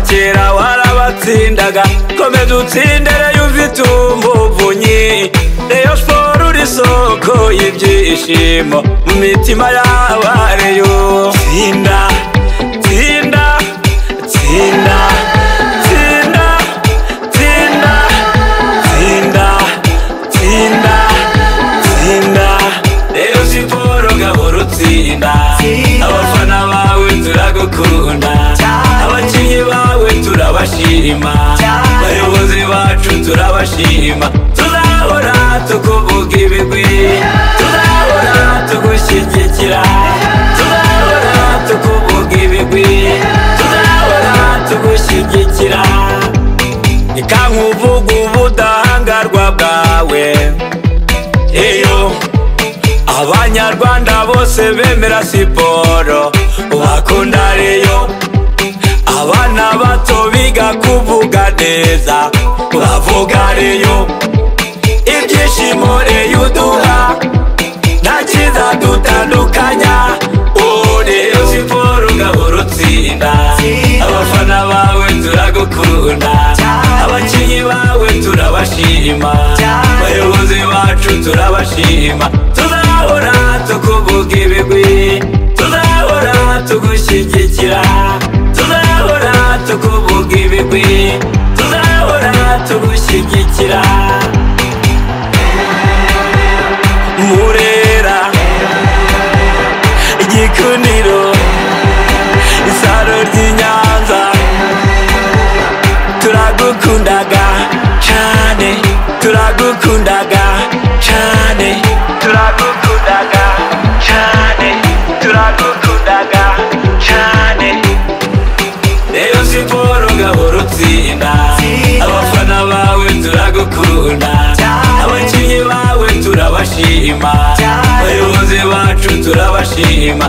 kera warabatsindaga komeza utsindere yumvite umuvunyi Rayon Sport uri soko y'ibyishimo mu mitima y'abareyo tsinda tsinda tsinda tsinda tsinda tsinda tsinda tsinda Rayon Sport gahoro utsinda abafana bawe turagukunda abakinyi bawe turabashima bayobozi bacu turabashima tuzahora tukuvuga ibigwi tuzahora tugushyigikira tuzahora tukuvuga ibigwi tuzahora tugushyigikira ikankuvuga ubudahangarwa bwawe iyo abanyarwanda bose bemera siporo bakunda Rayon abana bato biga kuvuga neza bavuga Rayon ibyishimo Rayon uduha nta kiza dutandukanya Rayon Sport gahoro utsinda abafana bawe turagukunda abakinyi bawe turabashima bayobozi bacu turabashima tuzahora tukuvuga ibigwi tuzahora tugushyigikira tuzahora tukuvuga ibigwi tuzahora tugushyigikira Murera Igikundiro Isaro ry'Inyanza turagukundaga cyane turagukundaga cyane turagukundaga cyane turagukundaga cyane Rayon Sport gahoro utsinda abafana bawe turagukunda abakinyi bawe turabashima bayobozi bacu turabashima